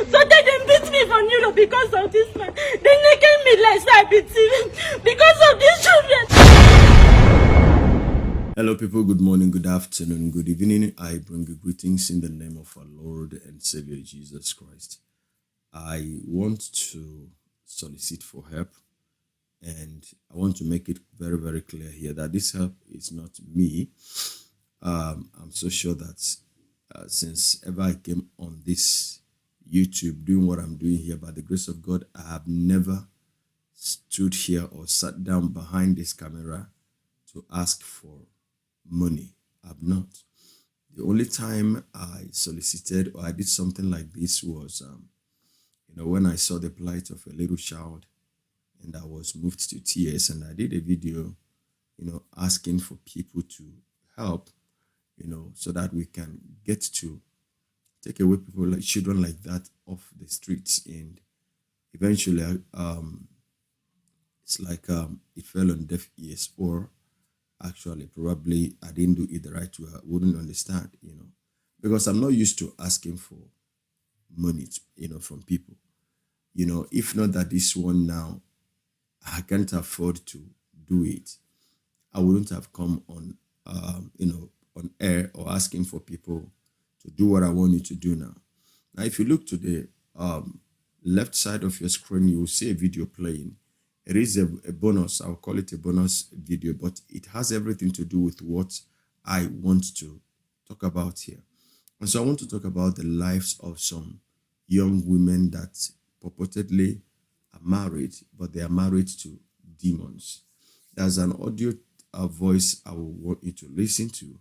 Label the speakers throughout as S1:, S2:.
S1: So then they beat me from Europe because of this man. They naked me like so I beat him because of these children.
S2: Hello people, good morning, good afternoon, good evening. I bring you greetings in the name of our Lord and Savior Jesus Christ. I want to solicit for help, and I want to make it very, very clear here that this help is not me. I'm so sure that since ever I came on this YouTube doing what I'm doing here, by the grace of God, I have never stood here or sat down behind this camera to ask for money. I've not. The only time I solicited or I did something like this was, when I saw the plight of a little child, and I was moved to tears, and I did a video, asking for people to help, so that we can get to take away people like children like that off the streets. And eventually, it's like it fell on deaf ears, or actually probably I didn't do it the right way. I wouldn't understand, because I'm not used to asking for money, from people. If not that this one now, I can't afford to do it, I wouldn't have come on, on air or asking for people to do what I want you to do now. Now, if you look to the left side of your screen, you will see a video playing. It is a bonus. I'll call it a bonus video, but it has everything to do with what I want to talk about here. And so I want to talk about the lives of some young women that purportedly are married, but they are married to demons. There's an audio voice I will want you to listen to.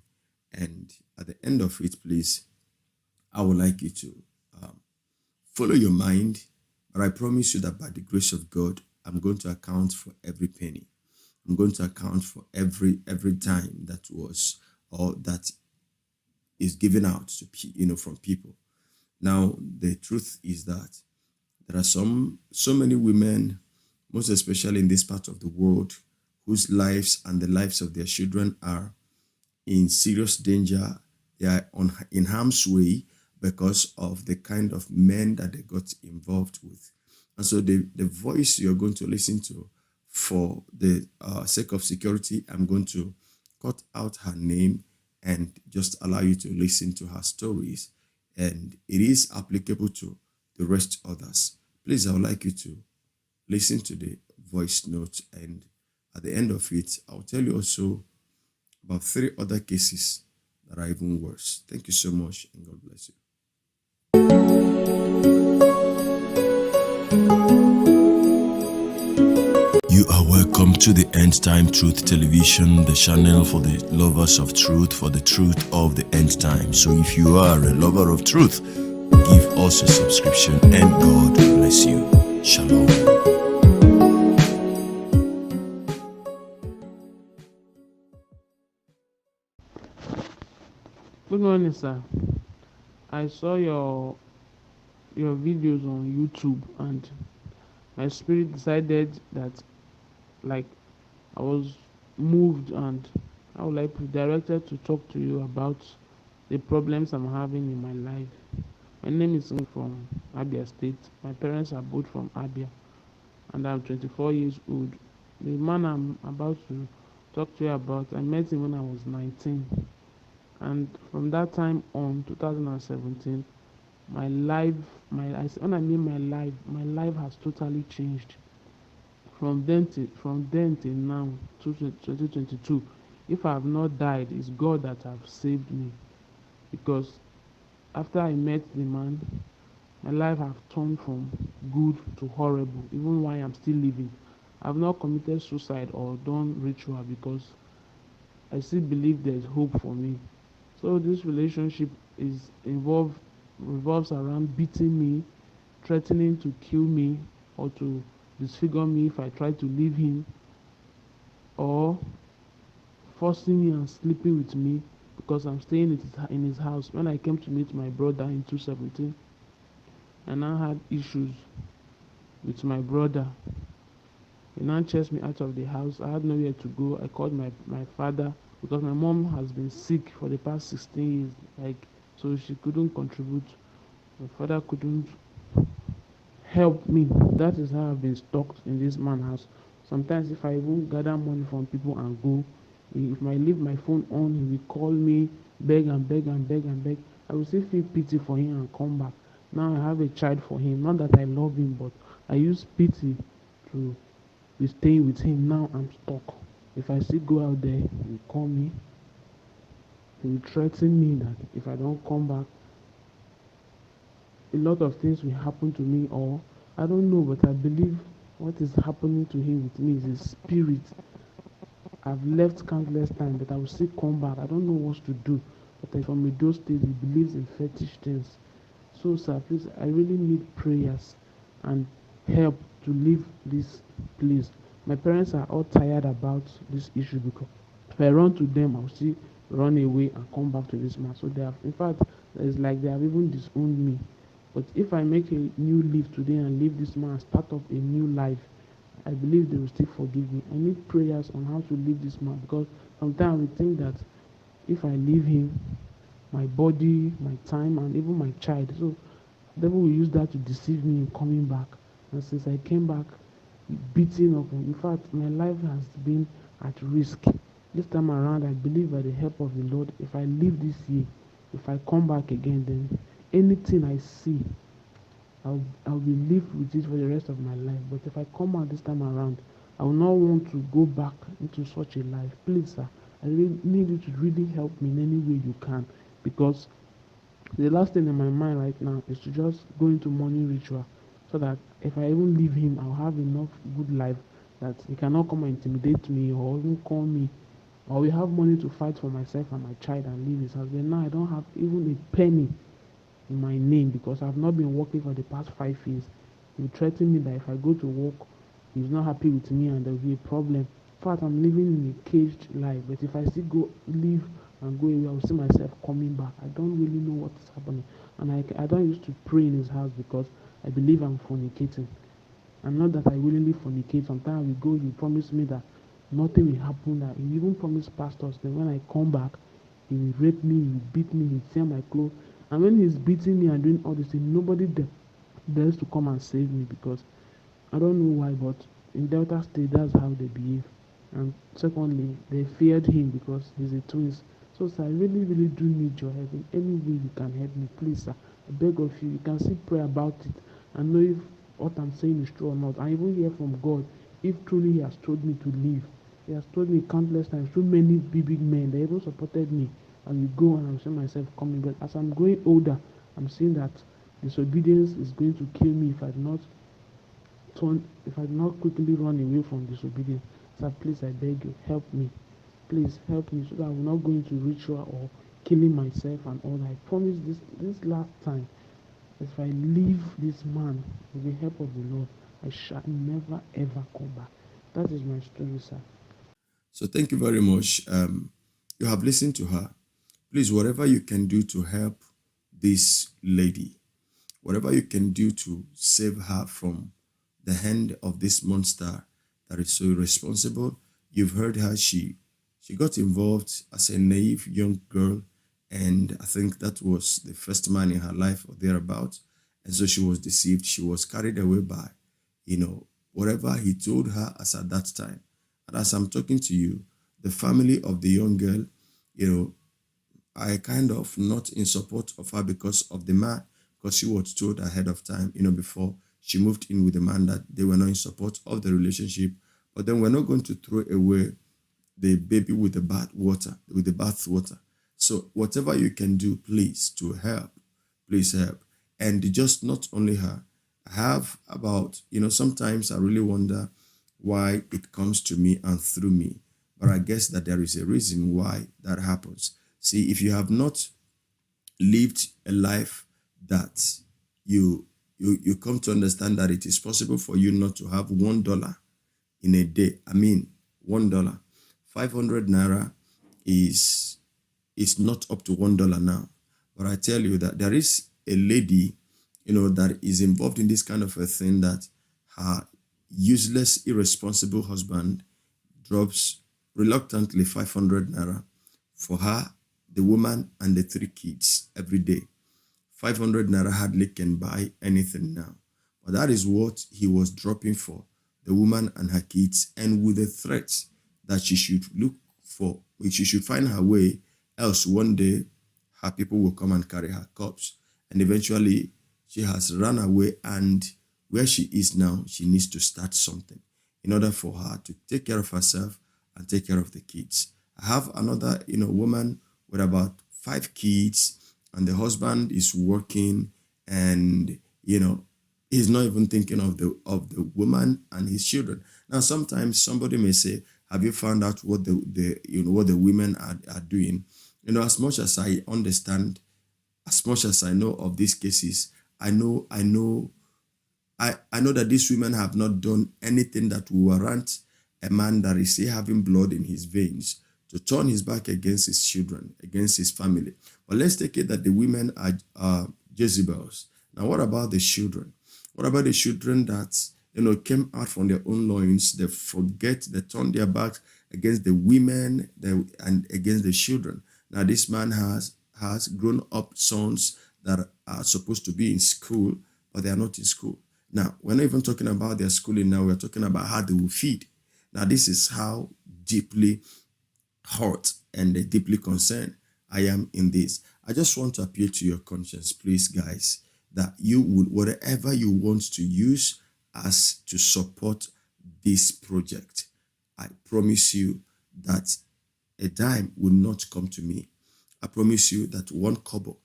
S2: And at the end of it, please, I would like you to follow your mind. But I promise you that by the grace of God, I'm going to account for every penny. I'm going to account for every dime that was or that is given out to from people. Now, the truth is that there are so many women, most especially in this part of the world, whose lives and the lives of their children are in serious danger. They are in harm's way because of the kind of men that they got involved with. And so the voice you're going to listen to, for the sake of security, I'm going to cut out her name and just allow you to listen to her stories. And it is applicable to the rest others. Please, I would like you to listen to the voice note. And at the end of it, I'll tell you also about 3 other cases that are even worse. Thank you so much, and God bless you. You are welcome to the End Time Truth Television, the channel for the lovers of truth, for the truth of the end time. So if you are a lover of truth, give us a subscription, and God bless you. Shalom.
S3: Good morning, sir. I saw your videos on YouTube, and my spirit decided that, like, I was moved, and I would like be directed to talk to you about the problems I'm having in my life. My name is from Abia State. My parents are both from Abia, and I'm 24 years old. The man I'm about to talk to you about, I met him when I was 19. And from that time on, 2017, my life, when I mean my life has totally changed. From then till now, 2022. If I have not died, it's God that have saved me. Because after I met the man, my life have turned from good to horrible, even while I'm still living. I've not committed suicide or done ritual because I still believe there's hope for me. So this relationship revolves around beating me, threatening to kill me or to disfigure me if I try to leave him, or forcing me and sleeping with me because I'm staying in his house. When I came to meet my brother in 2017, I now had issues with my brother. He now chased me out of the house. I had nowhere to go. I called my father because my mom has been sick for the past 16 years, so she couldn't contribute. My father couldn't help me. That is how I've been stuck in this man house. Sometimes if I even gather money from people and go, if I leave my phone on, he will call me, beg and beg and beg and beg. I will still feel pity for him and come back. Now I have a child for him. Not that I love him, but I use pity to be staying with him. Now I'm stuck. If I still go out there, he will call me. He will threaten me that if I don't come back, a lot of things will happen to me, or I don't know, but I believe what is happening to him with me is his spirit. I've left countless times, but I will still come back. I don't know what to do. But from those days, he believes in fetish things. So, sir, please, I really need prayers and help to leave this place. My parents are all tired about this issue because if I run to them, I'll still run away and come back to this man. So they have, in fact, it's like they have even disowned me. But if I make a new leave today and leave this man and start up a new life, I believe they will still forgive me. I need prayers on how to leave this man because sometimes we think that if I leave him, my body, my time, and even my child. So the devil will use that to deceive me in coming back. And since I came back, beating up, in fact, my life has been at risk. This time around, I believe by the help of the Lord, if I leave this year, if I come back again, then anything I see, I'll be live with it for the rest of my life. But if I come out this time around, I will not want to go back into such a life. Please, sir, I really need you to really help me in any way you can, because the last thing in my mind right now is to just go into morning ritual so that if I even leave him, I'll have enough good life that he cannot come and intimidate me or even call me, or we have money to fight for myself and my child and leave his house. But now I don't have even a penny in my name because I've not been working for the past 5 years. He threatened me that if I go to work, he's not happy with me and there will be a problem. In fact, I'm living in a caged life. But if I still go leave and go away, I will see myself coming back. I don't really know what is happening. And I don't used to pray in his house because I believe I'm fornicating. And not that I willingly fornicate. Sometimes we go, he promised me that nothing will happen. That he even promised pastors that when I come back, he will rape me, he will beat me, he will tear my clothes. And when he's beating me and doing all this thing, nobody dares to come and save me because I don't know why, but in Delta State, that's how they behave. And secondly, they feared him because he's a twins. So, sir, I really, really do need your help in any way you can help me, please, sir. I beg of you. You can still pray about it and know if what I'm saying is true or not. I even hear from God if truly He has told me to leave. He has told me countless times, so many big men, they even supported me. I will go and I'll see myself coming. But as I'm growing older, I'm seeing that disobedience is going to kill me if I do not quickly run away from disobedience. Sir, please, I beg you, help me. Please help me so that I will not go into ritual or killing myself and all that. I promise this last time, if I leave this man with the help of the Lord, I shall never ever come back. That is my story, sir.
S2: So thank you very much. You have listened to her. Please, whatever you can do to help this lady, whatever you can do to save her from the hand of this monster that is so irresponsible. You've heard her. She got involved as a naive young girl, and I think that was the first man in her life or thereabout. And so she was deceived. She was carried away by, whatever he told her as at that time. And as I'm talking to you, the family of the young girl, I kind of not in support of her because of the man, because she was told ahead of time, before she moved in with the man that they were not in support of the relationship. But then we're not going to throw away the baby with the bath water. So whatever you can do, please, to help, please help. And just not only her, I have about, sometimes I really wonder why it comes to me and through me. But I guess that there is a reason why that happens. See, if you have not lived a life that you come to understand that it is possible for you not to have $1 in a day. I mean, $1. 500 Naira is not up to $1 now. But I tell you that there is a lady, that is involved in this kind of a thing, that her useless, irresponsible husband drops reluctantly 500 Naira for her, the woman, and the 3 kids every day. 500 Naira hardly can buy anything now. But that is what he was dropping for the woman and her kids, and with the threat that she should she should find her way, else one day her people will come and carry her corpse. And eventually she has run away, and where she is now, she needs to start something in order for her to take care of herself and take care of the kids. I have another, woman with about 5 kids, and the husband is working, and he's not even thinking of the woman and his children. Now, sometimes somebody may say, have you found out what what the women are doing? As much as I understand, as much as I know of these cases, I know that these women have not done anything that will warrant a man that is still having blood in his veins to turn his back against his children, against his family. But let's take it that the women are Jezebels. Now, what about the children? What about the children that came out from their own loins? They turn their backs against the women and against the children. Now, this man has grown-up sons that are supposed to be in school, but they are not in school. Now, we're not even talking about their schooling now. We're talking about how they will feed. Now, this is how deeply hurt and deeply concerned I am in this. I just want to appeal to your conscience, please, guys, that you would, whatever you want to use as to support this project, I promise you that a dime will not come to me. I promise you that 1 kobo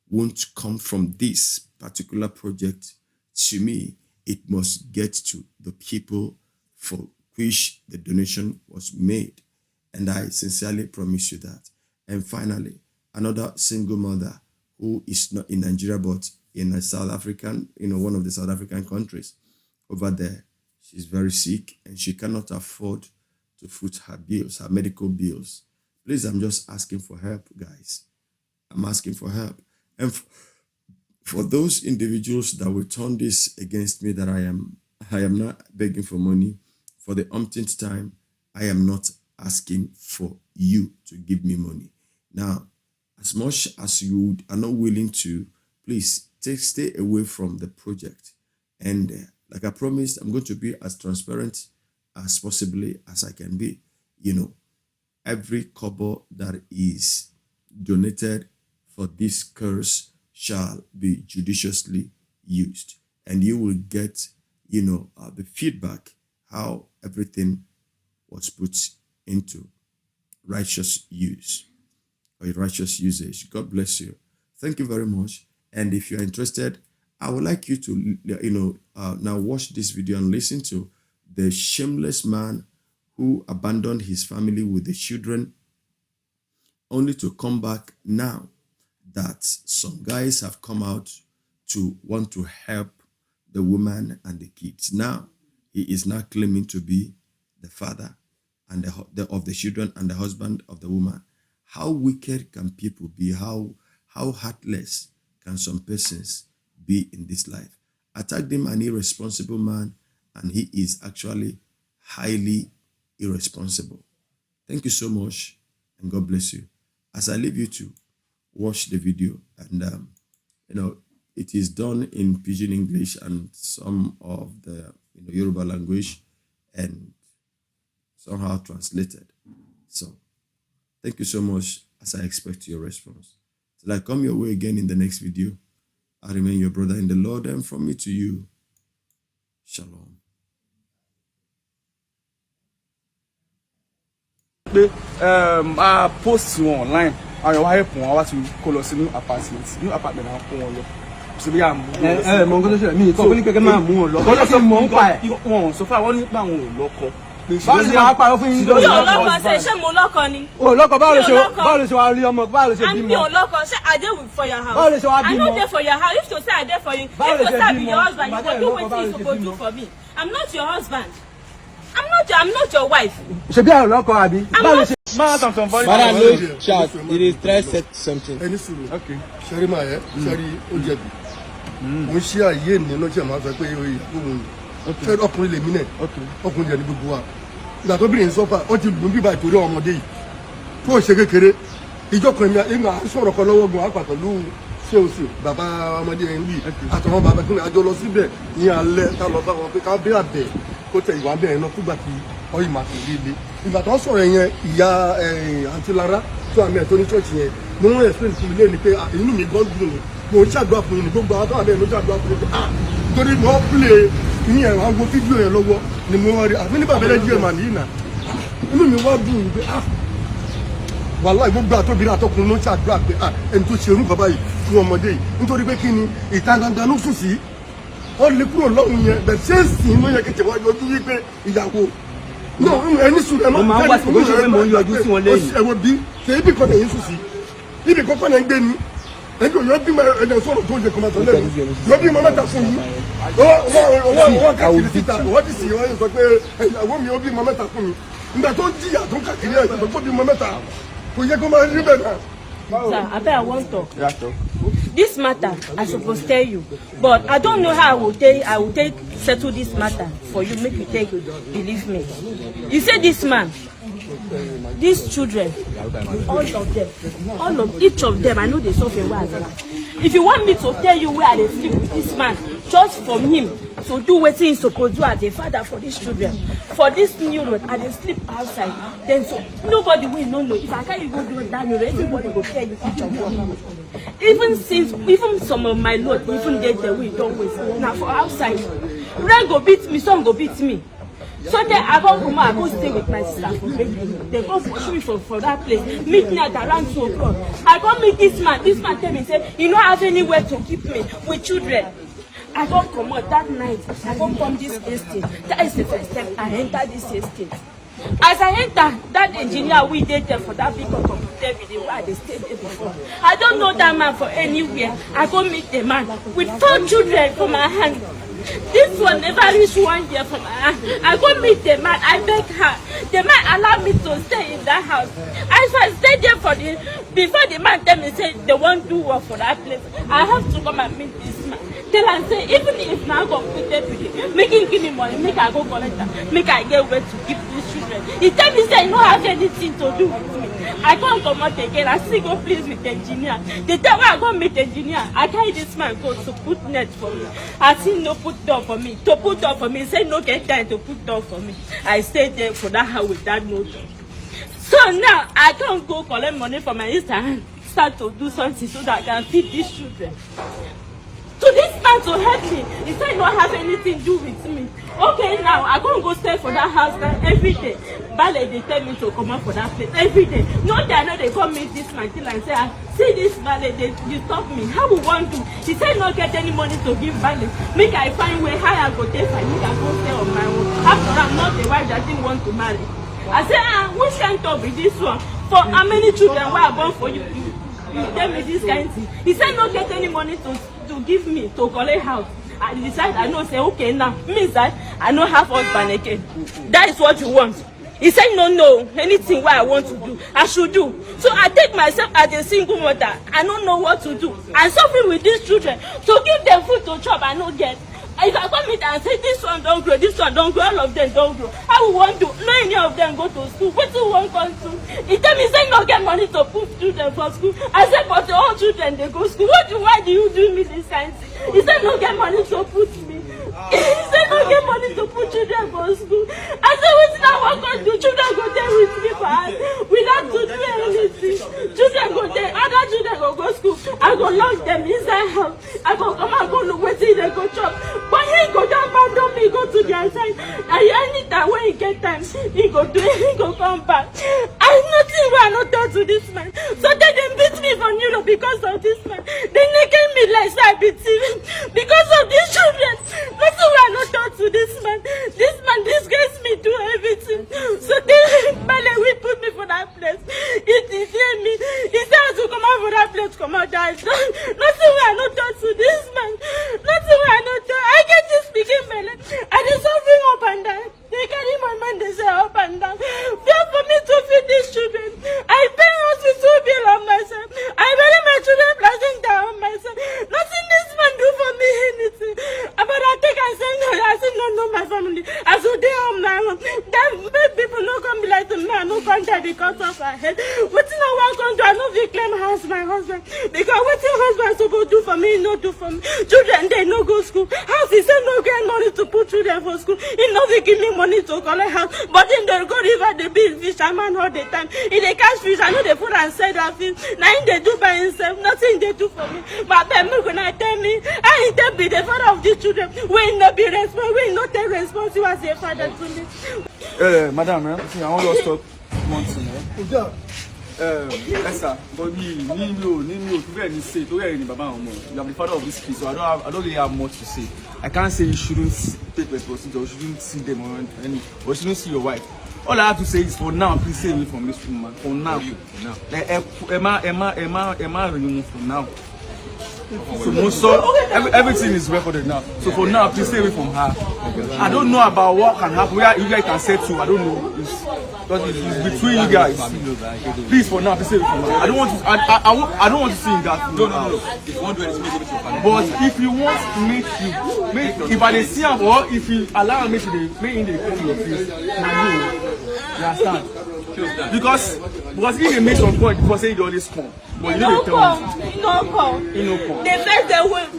S2: won't come from this particular project to me. It must get to the people for which the donation was made. And I sincerely promise you that. And finally, another single mother who is not in Nigeria, but in a South African, one of the South African countries over there. She's very sick and she cannot afford to foot her bills, her medical bills. Please, I'm just asking for help, guys. I'm asking for help. And for those individuals that will turn this against me, that I am not begging for money. For the umpteenth time, I am not asking for you to give me money. Now, as much as you are not willing to, please stay away from the project. And like I promised, I'm going to be as transparent as possibly as I can be. Every kobo that is donated for this curse shall be judiciously used. And you will get, the feedback, how everything was put into righteous use or righteous usage. God bless you. Thank you very much. And if you're interested, I would like you to, now watch this video and listen to the shameless man who abandoned his family with the children, only to come back now that some guys have come out to want to help the woman and the kids. Now, he is now claiming to be the father and of the children and the husband of the woman. How wicked can people be? How heartless can some persons be in this life? I tagged him an irresponsible man, and he is actually highly irresponsible. Thank you so much, and God bless you. As I leave you to watch the video, and it is done in Pidgin English and some of the Yoruba language, and somehow translated. So thank you so much, as I expect your response. Till I come your way again in the next video, I remain your brother in the Lord, and from me to you, Shalom.
S4: Post online. I help wọn wá ti kó lọ sí new apartment àwọn kó wọn lọ. So bí am mo nǹkan tó ṣe mi ko ní pé máa mú wọn lọ. Ko ṣe mo ń pa ẹ. Wọn so far wọ́n ní pa wọn ò lọ́kọ. Báwo ṣe máa parọ́ fún yín?
S1: Mi ò lọ́kọ ṣé mo lọ́kọ ni?
S4: O lọ́kọ báwo ló ṣe wá rí ọmọ báwo ló ṣe bímọ?
S1: Mi ò lọ́kọ ṣé I dey for your house.
S4: Báwo ló ṣe wá bímọ?
S1: I no dey for your house. If to say I dey for you, if to say I be your husband, you go do wetin you suppose do for me. I'm not your husband. I'm not your wife.
S4: Ṣé bí àwọn lọ́kọ àbí? Báwo ló ṣe
S5: Madam, no shout. It is try set something.
S6: Ẹni sùúrù. Ṣẹ́rí máa yẹ, ṣẹ́rí ó jẹ̀bi. Mo ń ṣe àyè nínú tí a máa sọ pé ìyàwó mi. Ṣẹ́rí ọkùnrin lèmi náà. Ọkùnrin jẹ̀ ní gbogbo wa. Ìgbà tó bìnrin sọ́fà, wọ́n ti lù ú bíbá ìtòrí ọmọdé yìí. Tó ṣe kékeré. Ìjọkùnrin mi à ń sọ̀rọ̀ kan lọ́wọ́ gan-an àpà pẹ̀lú ṣé o sì bàbá ọmọdé yẹn wí àtàwọn bàbá kí ni àjọ lọ síbẹ̀ ní alẹ́ ká lọ bá wọn pé ká bí àbẹ̀ kó tẹ ìwà bẹ́ẹ̀ náà fúgbà tí ọyìn máa tẹ̀lé ilé ìgbà tó ń sọ̀rọ̀ yẹn ìyá àǹtí Lára tó àmì ẹ̀ tó ní chọ́ọ̀chì yẹn ni wọ́n explain fún mi lé ni pé inú mi gan dùn mo ń ṣàdúrà fún yín ní gbogbo àwọn tó wà bẹ́ẹ̀ ló ṣàdúrà fún yín pé torí wọ́n play ní ẹ̀rọ àwọn fídíò yẹn lọ́wọ́ ni mo wá rí àfi ní bàbá ẹlẹ́jì ẹ̀ mà nìyí nà inú mi wá dùn pé wàláhì gbogbo àtọ́bìnrin àtọkùnrin ló ń ṣàdúrà pé ẹni tó ṣerú bàbá yìí fún ọmọdé yìí nítorí pé kí ni ìta gangan ló sùn sí wọ́n lè kúrò lọ́hùn yẹn bẹ̀ ṣé sìn ló yẹ kí tẹ̀wọ́ yọjú wípé ìyàwó náà ẹni sùn ẹ̀ máa wá sí ìgbésẹ̀ pé mò ń yọjú sí wọn lẹ́yìn ẹ̀wọ̀n bí ṣe ibi kan lẹ́yìn sùn sí ibi kan kọ́nà ń gbé ni ẹni tó yọ bí ẹ̀dẹ̀ sọ̀rọ̀ tó yẹ kọ́mọ̀tò lẹ́yìn yọ bí mọ́ mẹ́ta fún yín wọ́n kàkiri síta wọ́n ti sì wọ́n sọ pé ìyàwó mi ó bí mọ́ mẹ́ta fún mi nígbà tó ń jìyà tó ń kàkiri ẹ̀ tó bí mọ́ mẹ́ta kò yẹ kó máa rí bẹ́ẹ̀ náà.
S1: Sir, I want to talk. This matter, I supposed tell you, but I don't know how I will take settle this matter for you. Make you take believe me. You say this man, these children, each of them, I know they suffer well. If you want me to tell you where they sleep with this man, just from him to do what he's supposed to do as a father for these children, for this new road, and they sleep outside, then so nobody will know. If I can't even do that, everybody will tell you each of them. Even some of my lord, even they will don't waste. Now for outside, rain go beat me, some go beat me. So then I go stay with my sister for baby. They go push me for that place. Meet me at around 2 o'clock. I go meet this man. This man tell me, say, you don't have anywhere to keep me with children. I go come out that night. I go come this estate. That is the first time I enter this estate. As I enter, that engineer we did there for that big computer video where they stayed there before. I don't know that man for anywhere. I go meet the man with 4 children for my hand. This one never reached 1 year from my hand. I go meet the man, I beg her. The man allowed me to stay in that house. I stayed there before the man tell me say they won't do work for that place. I have to come and meet this man. Tell and say, even if now go put them making give me money, make I go collect them, make I get where to give these children. He tell me say he don't have anything to do with me. I can't come out again. I still go please with the engineer. The time I go meet the engineer, I carry this man go to put net for me. I see no put door for me. To put door for me, he say no get time to put door for me. I stayed there for that house with that no door. So now I can't go collect money from my sister and start to do something so that I can feed these children. To this man to help me, he said not have anything to do with me. Okay, now I can't go stay for that house every day. Ballet, they tell me to come out for that place every day. No, they know they come meet this man till and say, see this ballet, you stop me. How we want to? He said not get any money to give ballet. Make I find where how I go take for me and go stay on my own. After I'm not the wife that didn't want to marry. I said, which kind of be this one? For how many children were born for you? You tell me this kind of thing. He said not get any money to give me to collect house. I decide I know say okay now means that I don't have husband again. That is what you want. He said no, anything what I want to do I should do. So I take myself as a single mother. I don't know what to do. I'm suffering with these children to give them food to chop. I don't get. If I come in and say this one don't grow, this one don't grow, all of them don't grow, how we want to? No any of them go to school. What do one come to? He tell me say no get money to put children for school. I said but the all children they go school. Why do you do me this kind of thing? He said no get money to put me. He said no get money to put children for school. I said what did I want to do? Children go there with me for us. Without to do anything. Children go there, other children go school. I go lock them inside house. I go come and go look wait till they go chop. But he go down abandon me, go to their side. And anytime when he get time, he go do it, he go come back. I nothing when I not done to this man. So they beat me from Europe because of this man. They naked me like so I beat him because of these children. Nothing when I not done to this man. This man disgrace me, do everything. So they will put me for that place. He tell me, he said to come out for that place, come out die. Nothing when I not done to this man. Nothing when I not done. I get this speaking belly. I just suffering up and down. They carry my man, they say up and down. Fear for me to feed these children. I pay hospital bill on myself. I bury my children plastic down on myself. Nothing this man do my family. As so they am now, that make people no come be like to me, I no come die because of her head. Wetin I want come do, I no fit claim house my husband. Because wetin husband supposed do for me, he no do for me. Children, they no go school. House, he say no get money to put children for school. He no fit give me money to collect house. But then they go river, they build fish, I man all the time. If they catch fish, I know they put and sell that fish. Now they do by himself, nothing they do for me. But then gonna tell me, I ain't tell be the father of these children. We not be responsible, we not take responsible as a father to me.
S4: Madam, I want to stop one thing. Esther, but me, to say, to where Baba, you are the father of this kid, so I don't really have much to say. I can't say you shouldn't take responsibility, or you shouldn't see them, or you shouldn't see your wife. All I have to say is for now, please stay away from this woman. For now. Like, Emma, remove for now. So everything is recorded now. So for now, please stay away from her. I don't know about what can happen. Where you guys can settle, I don't know. It's between you guys. Please, for now, please stay away from her. I don't want to. I don't want to see in that. No. But if you want to make if I see him or if you allow me to make in the come your face, you understand? Because if they make some point, people say you always come. But you know they tell me.
S1: He no come. The first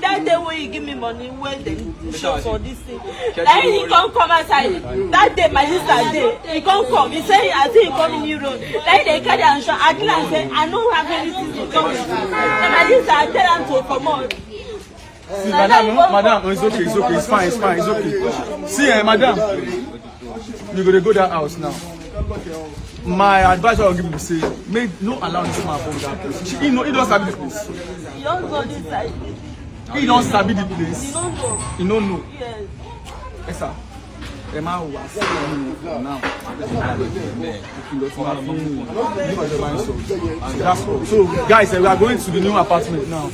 S1: that day when you give me money, when they show for this thing. Then he come outside. That day my sister day, he come. He say I think he come in New Road. Then they carry and show. I say I don't have anything to come. Then my sister I tell him to come on.
S4: See, madam, it's okay, it's fine, it's okay. See, madam, you're gonna go that house now. My advice I will give you is say, no allow this man from that place. He don't sabi the place.
S1: He don't know this side.
S4: He don't sabi the place.
S1: He don't know.
S4: He don't know.
S1: Yes.
S4: Yes, sir. Emma will accept you now. That's all. So, guys, we are going to the new apartment now.